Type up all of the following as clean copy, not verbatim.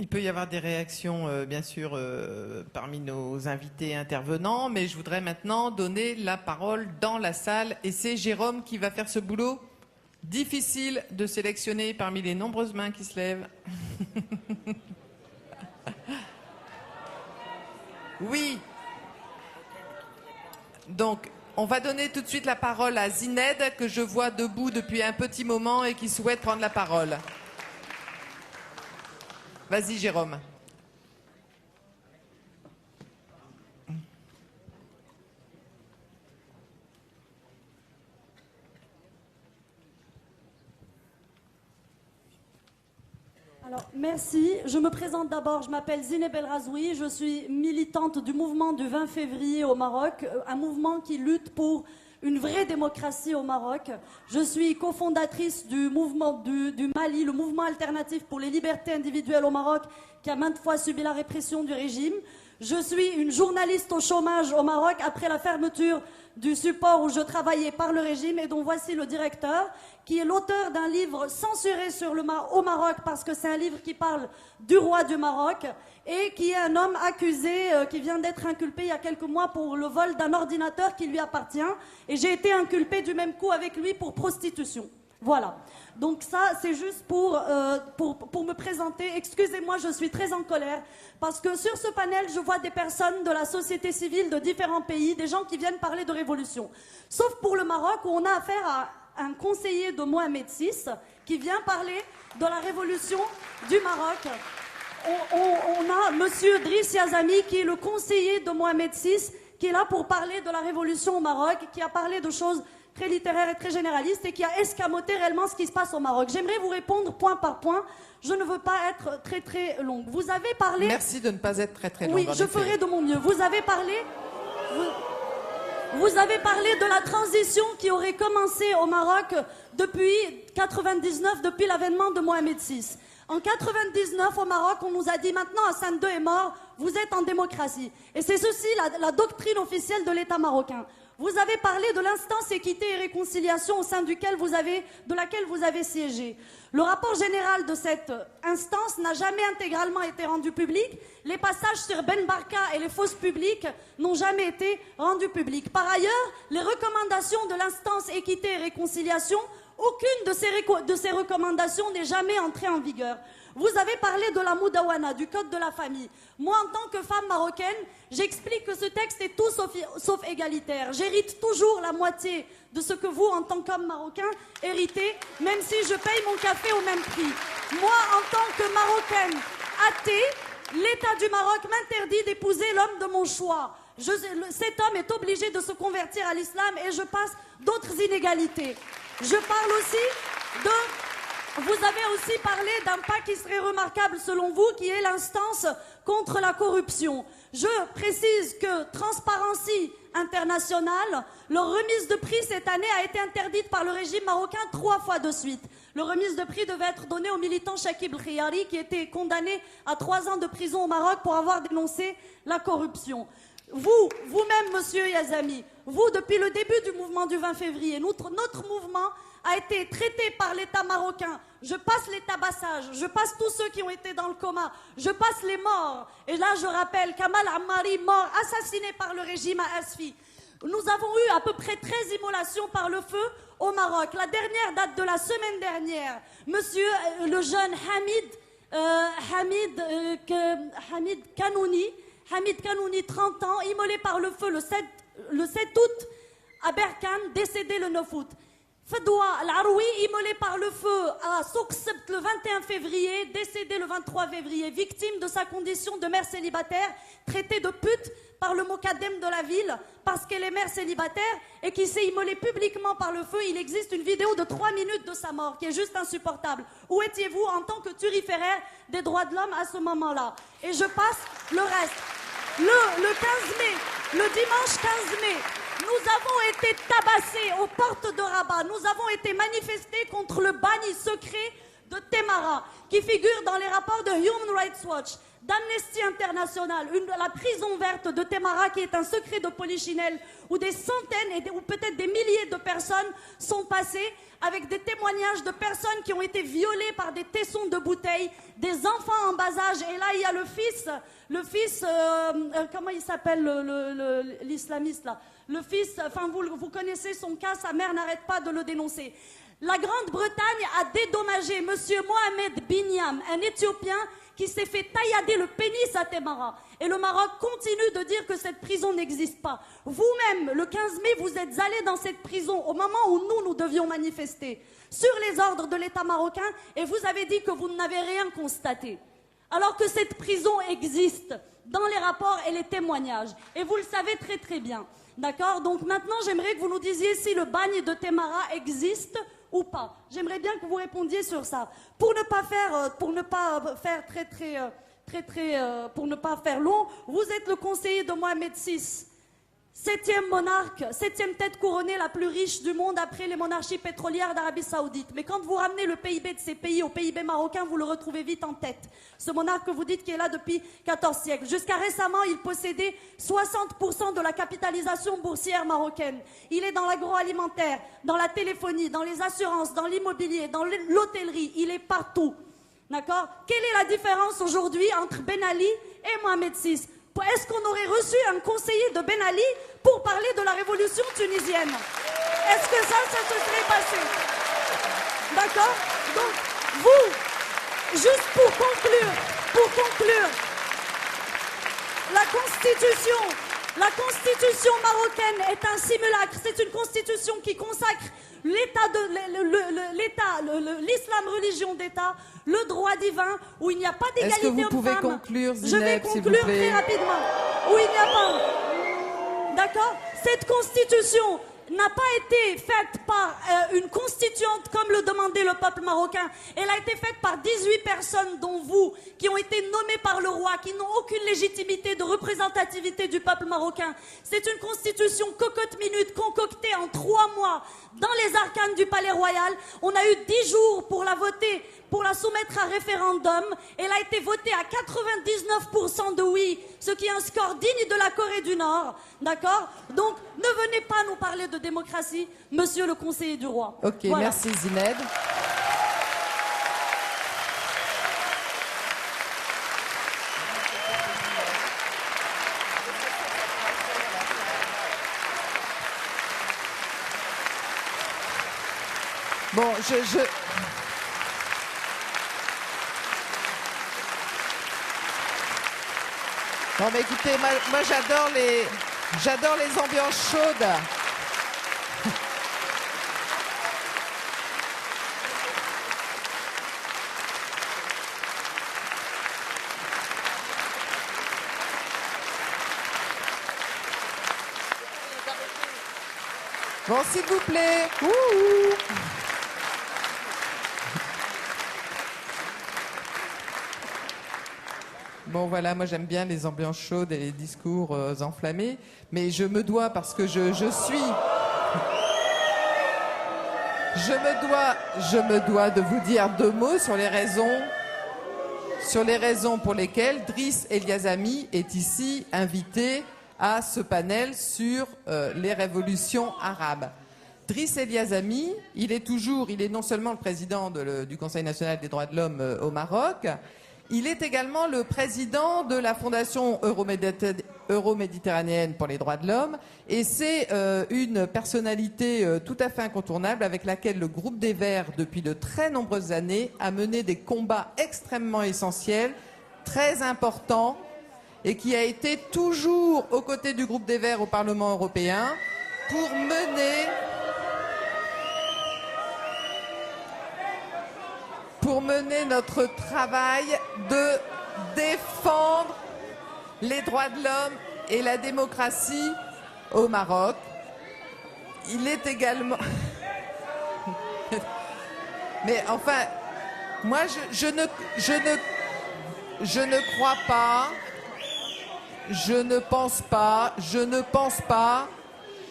Il peut y avoir des réactions, bien sûr, parmi nos invités intervenants, mais je voudrais maintenant donner la parole dans la salle. Et c'est Jérôme qui va faire ce boulot difficile de sélectionner parmi les nombreuses mains qui se lèvent. Oui. Donc, on va donner tout de suite la parole à Zined, que je vois debout depuis un petit moment et qui souhaite prendre la parole. Vas-y, Jérôme. Alors, merci. Je me présente d'abord. Je m'appelle Zineb El Razoui. Je suis militante du mouvement du 20 février au Maroc, un mouvement qui lutte pour une vraie démocratie au Maroc. Je suis cofondatrice du mouvement du Mali, le mouvement alternatif pour les libertés individuelles au Maroc, qui a maintes fois subi la répression du régime. Je suis une journaliste au chômage au Maroc après la fermeture du support où je travaillais par le régime et dont voici le directeur, qui est l'auteur d'un livre censuré au Maroc parce que c'est un livre qui parle du roi du Maroc et qui est un homme accusé qui vient d'être inculpé il y a quelques mois pour le vol d'un ordinateur qui lui appartient. Et j'ai été inculpée du même coup avec lui pour prostitution. Voilà. Donc ça, c'est juste pour me présenter. Excusez-moi, je suis très en colère parce que sur ce panel, je vois des personnes de la société civile de différents pays, des gens qui viennent parler de révolution. Sauf pour le Maroc où on a affaire à un conseiller de Mohamed VI qui vient parler de la révolution du Maroc. On a monsieur Driss Yazami qui est le conseiller de Mohamed VI qui est là pour parler de la révolution au Maroc, qui a parlé de choses très littéraire et très généraliste et qui a escamoté réellement ce qui se passe au Maroc. J'aimerais vous répondre point par point. Je ne veux pas être très très longue. Vous avez parlé... Merci de ne pas être très très longue. Oui, je ferai de mon mieux. Vous avez parlé... Vous avez parlé de la transition qui aurait commencé au Maroc depuis 99, depuis l'avènement de Mohamed VI. En 99, au Maroc, on nous a dit maintenant Hassan II est mort, vous êtes en démocratie. Et c'est ceci la doctrine officielle de l'État marocain. Vous avez parlé de l'instance équité et réconciliation au sein de laquelle vous avez siégé. Le rapport général de cette instance n'a jamais intégralement été rendu public. Les passages sur Ben Barka et les fausses publiques n'ont jamais été rendus publics. Par ailleurs, les recommandations de l'instance équité et réconciliation, aucune de ces recommandations n'est jamais entrée en vigueur. Vous avez parlé de la Moudawana, du code de la famille. Moi, en tant que femme marocaine, j'explique que ce texte est tout sauf égalitaire. J'hérite toujours la moitié de ce que vous, en tant qu'homme marocain, héritez, même si je paye mon café au même prix. Moi, en tant que Marocaine athée, l'État du Maroc m'interdit d'épouser l'homme de mon choix. Cet homme est obligé de se convertir à l'islam et je passe d'autres inégalités. Je parle aussi de... Vous avez aussi parlé d'un pas qui serait remarquable selon vous, qui est l'instance contre la corruption. Je précise que Transparency International, leur remise de prix cette année a été interdite par le régime marocain 3 fois de suite. Le remise de prix devait être donnée au militant Chakib Khiyari qui était condamné à 3 ans de prison au Maroc pour avoir dénoncé la corruption. Vous-même, monsieur Yazami, vous, depuis le début du mouvement du 20 février, notre mouvement a été traité par l'État marocain. Je passe les tabassages, je passe tous ceux qui ont été dans le coma, je passe les morts. Et là, je rappelle Kamal Ammari, mort, assassiné par le régime à Asfi. Nous avons eu à peu près 13 immolations par le feu au Maroc. La dernière date de la semaine dernière. Monsieur le jeune Hamid Kanouni, 30 ans, immolé par le feu le 7 août à Berkane, décédé le 9 août. Fadoua Al-Aroui, immolé par le feu à Souk Sebt le 21 février, décédé le 23 février, victime de sa condition de mère célibataire, traitée de pute par le Mokadem de la ville, parce qu'elle est mère célibataire et qui s'est immolée publiquement par le feu. Il existe une vidéo de 3 minutes de sa mort, qui est juste insupportable. Où étiez-vous en tant que turiféraire des droits de l'homme à ce moment-là? Et je passe le reste. Le 15 mai, le dimanche 15 mai, nous avons été tabassés aux portes de Rabat. Nous avons été manifestés contre le bagne secret de Témara, qui figure dans les rapports de Human Rights Watch, d'Amnesty International, la prison verte de Témara qui est un secret de Polichinelle, où des centaines ou peut-être des milliers de personnes sont passées, avec des témoignages de personnes qui ont été violées par des tessons de bouteilles, des enfants en bas âge. Et là, il y a le fils, comment il s'appelle, l'islamiste là, le fils, enfin vous connaissez son cas, sa mère n'arrête pas de le dénoncer. La Grande-Bretagne a dédommagé Monsieur Mohamed Binyam, un Éthiopien qui s'est fait taillader le pénis à Témara. Et le Maroc continue de dire que cette prison n'existe pas. Vous-même, le 15 mai, vous êtes allé dans cette prison au moment où nous devions manifester sur les ordres de l'État marocain et vous avez dit que vous n'avez rien constaté. Alors que cette prison existe dans les rapports et les témoignages. Et vous le savez très très bien. D'accord? Donc maintenant, j'aimerais que vous nous disiez si le bagne de Témara existe ou pas. J'aimerais bien que vous répondiez sur ça. Pour ne pas faire long, vous êtes le conseiller de Mohamed VI, 7e monarque, 7e tête couronnée la plus riche du monde après les monarchies pétrolières d'Arabie Saoudite. Mais quand vous ramenez le PIB de ces pays au PIB marocain, vous le retrouvez vite en tête. Ce monarque que vous dites qui est là depuis 14 siècles. Jusqu'à récemment, il possédait 60% de la capitalisation boursière marocaine. Il est dans l'agroalimentaire, dans la téléphonie, dans les assurances, dans l'immobilier, dans l'hôtellerie. Il est partout. D'accord? Quelle est la différence aujourd'hui entre Ben Ali et Mohamed VI? Est-ce qu'on aurait reçu un conseiller de Ben Ali pour parler de la révolution tunisienne? Est-ce que ça se serait passé? D'accord? Donc, vous, juste pour conclure, la Constitution marocaine est un simulacre. C'est une Constitution qui consacre l'islam religion d'État, le droit divin, où il n'y a pas d'égalité homme-femme. Est-ce que vous pouvez conclure, Zineb, Je vais conclure très rapidement. Où il n'y a pas... D'accord? Cette Constitution n'a pas été faite par une constituante comme le demandait le peuple marocain. Elle a été faite par 18 personnes, dont vous, qui ont été nommées par le roi, qui n'ont aucune légitimité de représentativité du peuple marocain. C'est une constitution cocotte-minute concoctée en 3 mois dans les arcanes du palais royal. On a eu 10 jours pour la voter, pour la soumettre à référendum. Elle a été votée à 99% de oui, ce qui est un score digne de la Corée du Nord. D'accord? Donc, ne venez pas nous parler de démocratie, monsieur le conseiller du roi. Ok, voilà. Merci Zineb. Bon, Non mais écoutez, moi j'adore les ambiances chaudes. Bon, s'il vous plaît. Ouh. Bon voilà, moi j'aime bien les ambiances chaudes et les discours enflammés, mais je me dois, parce que je me dois de vous dire 2 mots sur les raisons pour lesquelles Driss Eliazami est ici invité à ce panel sur les révolutions arabes. Driss Eliazami, il est non seulement le président du Conseil national des droits de l'homme au Maroc, il est également le président de la Fondation euro-méditerranéenne pour les droits de l'homme et c'est une personnalité tout à fait incontournable avec laquelle le groupe des Verts, depuis de très nombreuses années, a mené des combats extrêmement essentiels, très importants, et qui a été toujours aux côtés du groupe des Verts au Parlement européen pour mener notre travail de défendre les droits de l'homme et la démocratie au Maroc. Il est également... Mais enfin, moi je ne crois pas, je ne pense pas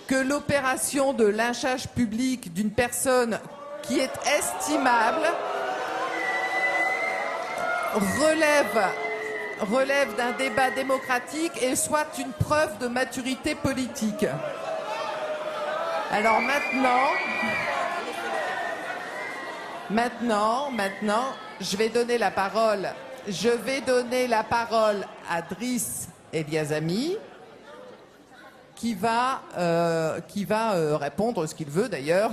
que l'opération de lynchage public d'une personne qui est estimable relève d'un débat démocratique et soit une preuve de maturité politique. Alors maintenant, je vais donner la parole à Driss Eliazami, qui va répondre ce qu'il veut d'ailleurs.